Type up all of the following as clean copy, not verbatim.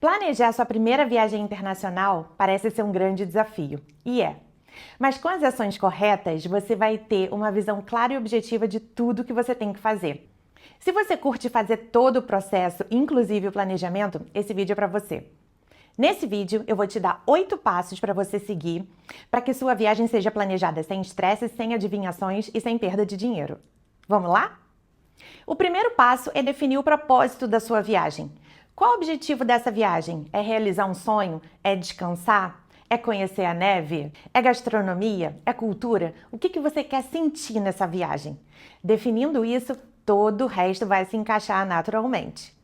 Planejar sua primeira viagem internacional parece ser um grande desafio, e é. Mas com as ações corretas, você vai ter uma visão clara e objetiva de tudo que você tem que fazer. Se você curte fazer todo o processo, inclusive o planejamento, esse vídeo é para você. Nesse vídeo, eu vou te dar 8 passos para você seguir para que sua viagem seja planejada sem estresse, sem adivinhações e sem perda de dinheiro. Vamos lá? O primeiro passo é definir o propósito da sua viagem. Qual o objetivo dessa viagem? É realizar um sonho? É descansar? É conhecer a neve? É gastronomia? É cultura? O que você quer sentir nessa viagem? Definindo isso, todo o resto vai se encaixar naturalmente.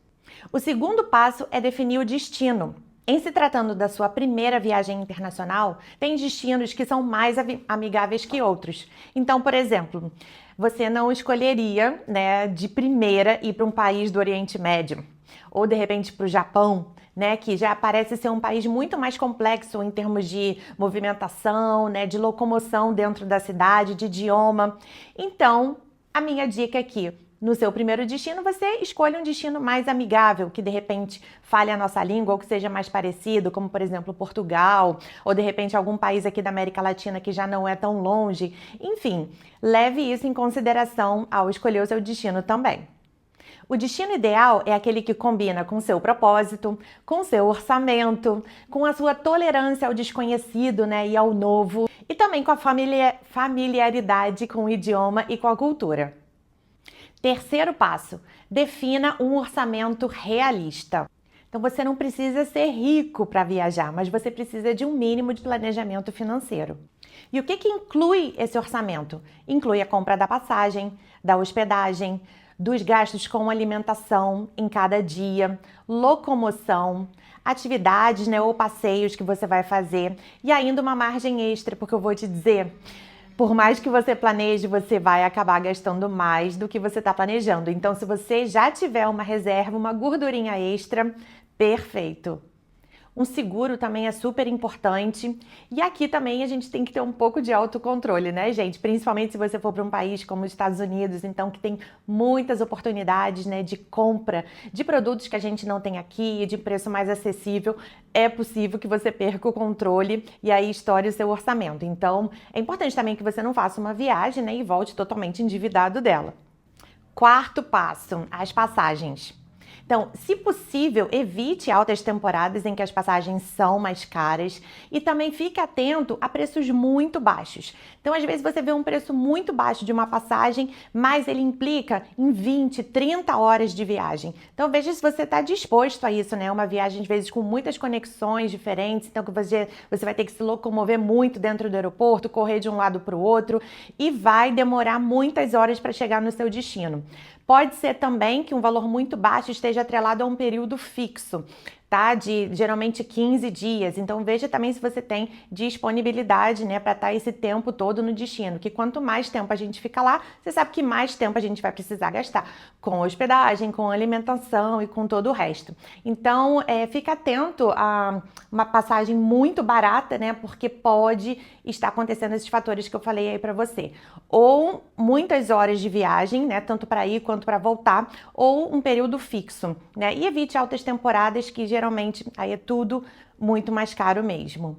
O segundo passo é definir o destino. Em se tratando da sua primeira viagem internacional, tem destinos que são mais amigáveis que outros. Então, por exemplo, você não escolheria, de primeira ir para um país do Oriente Médio, ou de repente para o Japão, que já parece ser um país muito mais complexo em termos de movimentação, de locomoção dentro da cidade, de idioma. Então, a minha dica aqui, no seu primeiro destino, você escolha um destino mais amigável, que de repente fale a nossa língua ou que seja mais parecido, como por exemplo Portugal, ou de repente algum país aqui da América Latina que já não é tão longe. Enfim, leve isso em consideração ao escolher o seu destino também. O destino ideal é aquele que combina com o seu propósito, com o seu orçamento, com a sua tolerância ao desconhecido, e ao novo, e também com a familiaridade com o idioma e com a cultura. Terceiro passo, defina um orçamento realista. Então você não precisa ser rico para viajar, mas você precisa de um mínimo de planejamento financeiro. E o que inclui esse orçamento? Inclui a compra da passagem, da hospedagem, dos gastos com alimentação em cada dia, locomoção, atividades ou passeios que você vai fazer e ainda uma margem extra, porque eu vou te dizer, por mais que você planeje, você vai acabar gastando mais do que você está planejando. Então, se você já tiver uma reserva, uma gordurinha extra, perfeito. Um seguro também é super importante. E aqui também a gente tem que ter um pouco de autocontrole, gente? Principalmente se você for para um país como os Estados Unidos, então que tem muitas oportunidades, de compra de produtos que a gente não tem aqui, de preço mais acessível. É possível que você perca o controle e aí estoure o seu orçamento. Então, é importante também que você não faça uma viagem, e volte totalmente endividado dela. Quarto passo, as passagens. Então, se possível, evite altas temporadas em que as passagens são mais caras e também fique atento a preços muito baixos. Então, às vezes você vê um preço muito baixo de uma passagem, mas ele implica em 20, 30 horas de viagem. Então, veja se você está disposto a isso, Uma viagem, às vezes, com muitas conexões diferentes, então que você vai ter que se locomover muito dentro do aeroporto, correr de um lado para o outro e vai demorar muitas horas para chegar no seu destino. Pode ser também que um valor muito baixo esteja atrelado a um período fixo, de geralmente 15 dias. Então veja também se você tem disponibilidade, para estar esse tempo todo no destino, que quanto mais tempo a gente fica lá, você sabe que mais tempo a gente vai precisar gastar com hospedagem, com alimentação e com todo o resto. Então fica atento a uma passagem muito barata, porque pode estar acontecendo esses fatores que eu falei aí para você. Ou muitas horas de viagem, tanto para ir quanto para voltar, ou um período fixo, E evite altas temporadas que geralmente aí é tudo muito mais caro mesmo.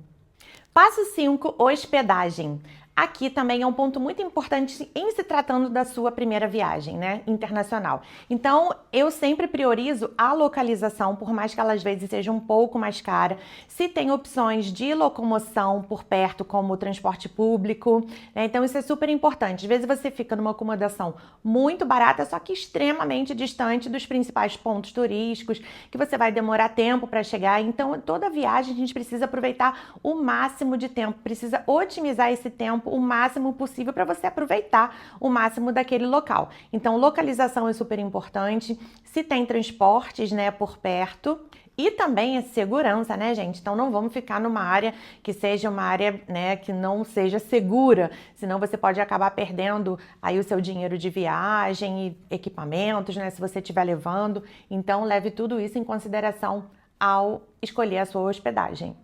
Passo 5, hospedagem. Aqui também é um ponto muito importante em se tratando da sua primeira viagem, internacional. Então, eu sempre priorizo a localização, por mais que ela às vezes seja um pouco mais cara. Se tem opções de locomoção por perto, como o transporte público, então isso é super importante. Às vezes você fica numa acomodação muito barata, só que extremamente distante dos principais pontos turísticos, que você vai demorar tempo para chegar. Então, toda viagem a gente precisa aproveitar o máximo de tempo, precisa otimizar esse tempo o máximo possível para você aproveitar o máximo daquele local. Então, localização é super importante. Se tem transportes, por perto. E também a segurança, gente? Então não vamos ficar numa área que seja uma área, que não seja segura, senão você pode acabar perdendo aí o seu dinheiro de viagem e equipamentos, se você estiver levando. Então leve tudo isso em consideração ao escolher a sua hospedagem.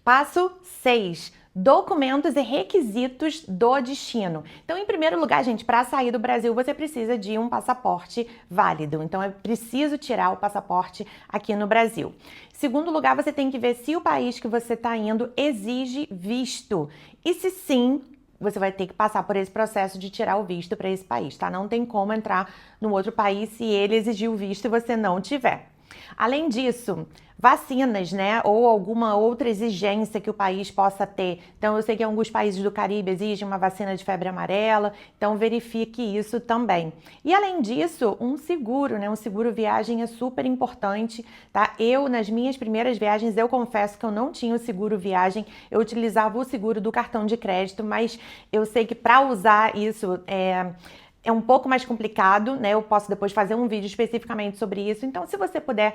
Passo 6. Documentos e requisitos do destino. Então, em primeiro lugar, gente, para sair do Brasil, você precisa de um passaporte válido. Então, é preciso tirar o passaporte aqui no Brasil. Segundo lugar, você tem que ver se o país que você está indo exige visto. E se sim, você vai ter que passar por esse processo de tirar o visto para esse país, tá? Não tem como entrar no outro país se ele exigir o visto e você não tiver. Além disso, vacinas, né, ou alguma outra exigência que o país possa ter. Então, eu sei que alguns países do Caribe exigem uma vacina de febre amarela, então verifique isso também. E além disso, um seguro, né, um seguro viagem é super importante, tá? Eu, nas minhas primeiras viagens, eu confesso que eu não tinha o seguro viagem, eu utilizava o seguro do cartão de crédito, mas eu sei que para usar isso é um pouco mais complicado, né? Eu posso depois fazer um vídeo especificamente sobre isso. Então, se você puder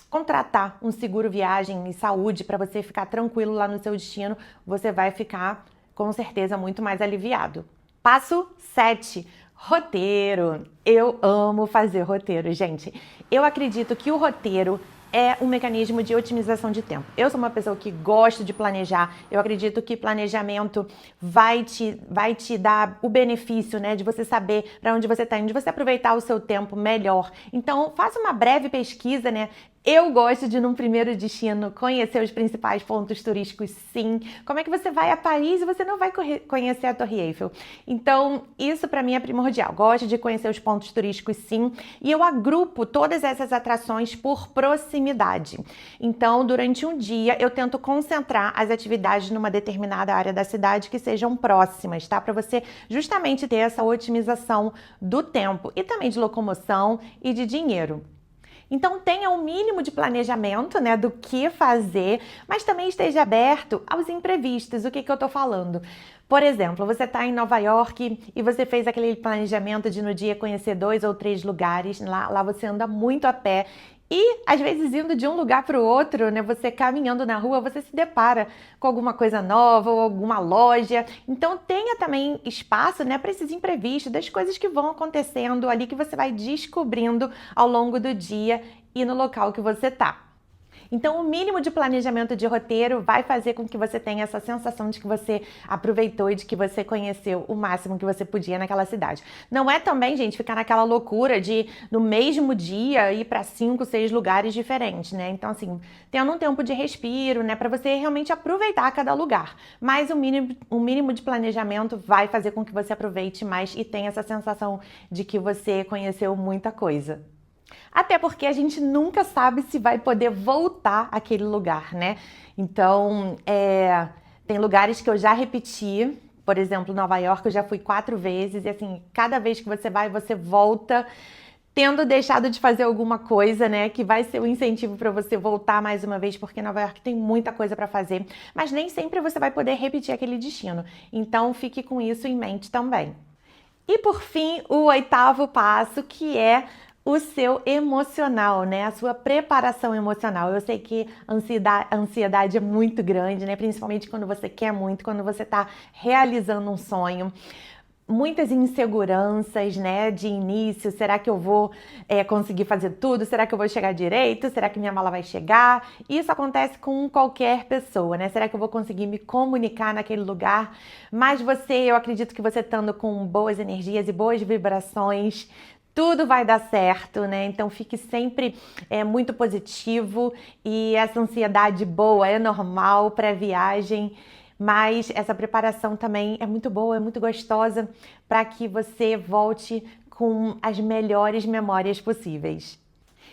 contratar um seguro viagem e saúde para você ficar tranquilo lá no seu destino, você vai ficar com certeza muito mais aliviado. Passo 7. Roteiro. Eu amo fazer roteiro, gente. Eu acredito que o roteiro é um mecanismo de otimização de tempo. Eu sou uma pessoa que gosta de planejar, eu acredito que planejamento vai te dar o benefício, né, de você saber para onde você está indo, de você aproveitar o seu tempo melhor. Então, faça uma breve pesquisa, né? Eu gosto de, num primeiro destino, conhecer os principais pontos turísticos, sim. Como é que você vai a Paris e você não vai conhecer a Torre Eiffel? Então, isso para mim é primordial. Gosto de conhecer os pontos turísticos, sim. E eu agrupo todas essas atrações por proximidade. Então, durante um dia, eu tento concentrar as atividades numa determinada área da cidade que sejam próximas, tá? Para você justamente ter essa otimização do tempo e também de locomoção e de dinheiro. Então tenha um mínimo de planejamento, né, do que fazer, mas também esteja aberto aos imprevistos. O que eu tô falando? Por exemplo, você está em Nova York e você fez aquele planejamento de no dia conhecer 2 ou 3 lugares, lá você anda muito a pé. E, às vezes, indo de um lugar para o outro, né, você caminhando na rua, você se depara com alguma coisa nova ou alguma loja. Então, tenha também espaço, né, para esses imprevistos, das coisas que vão acontecendo ali, que você vai descobrindo ao longo do dia e no local que você está. Então, o mínimo de planejamento de roteiro vai fazer com que você tenha essa sensação de que você aproveitou e de que você conheceu o máximo que você podia naquela cidade. Não é também, gente, ficar naquela loucura de, no mesmo dia, ir para 5, 6 lugares diferentes, né? Então, assim, tendo um tempo de respiro, né, para você realmente aproveitar cada lugar. Mas o mínimo de planejamento vai fazer com que você aproveite mais e tenha essa sensação de que você conheceu muita coisa. Até porque a gente nunca sabe se vai poder voltar àquele lugar, né? Então, tem lugares que eu já repeti, por exemplo, Nova York eu já fui 4 vezes, e assim, cada vez que você vai, você volta tendo deixado de fazer alguma coisa, né, que vai ser um incentivo para você voltar mais uma vez, porque Nova York tem muita coisa para fazer, mas nem sempre você vai poder repetir aquele destino. Então, fique com isso em mente também. E por fim, o 8º passo, que é o seu emocional, né? A sua preparação emocional. Eu sei que a ansiedade é muito grande, né? Principalmente quando você quer muito, quando você está realizando um sonho. Muitas inseguranças, né, de início. Será que eu vou conseguir fazer tudo? Será que eu vou chegar direito? Será que minha mala vai chegar? Isso acontece com qualquer pessoa, né? Será que eu vou conseguir me comunicar naquele lugar? Mas eu acredito que você estando com boas energias e boas vibrações, tudo vai dar certo, né? Então fique sempre muito positivo, e essa ansiedade boa é normal para a viagem, mas essa preparação também é muito boa, é muito gostosa para que você volte com as melhores memórias possíveis.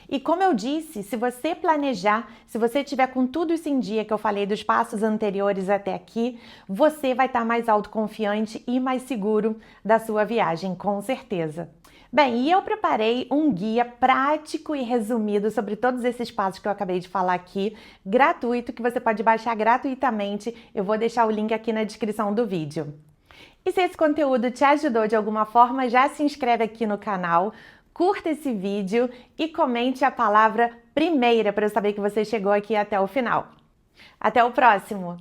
E como eu disse, se você planejar, se você tiver com tudo isso em dia que eu falei dos passos anteriores até aqui, você vai estar mais autoconfiante e mais seguro da sua viagem, com certeza. Bem, e eu preparei um guia prático e resumido sobre todos esses passos que eu acabei de falar aqui, gratuito, que você pode baixar gratuitamente. Eu vou deixar o link aqui na descrição do vídeo. E se esse conteúdo te ajudou de alguma forma, já se inscreve aqui no canal, curta esse vídeo e comente a palavra primeira para eu saber que você chegou aqui até o final. Até o próximo!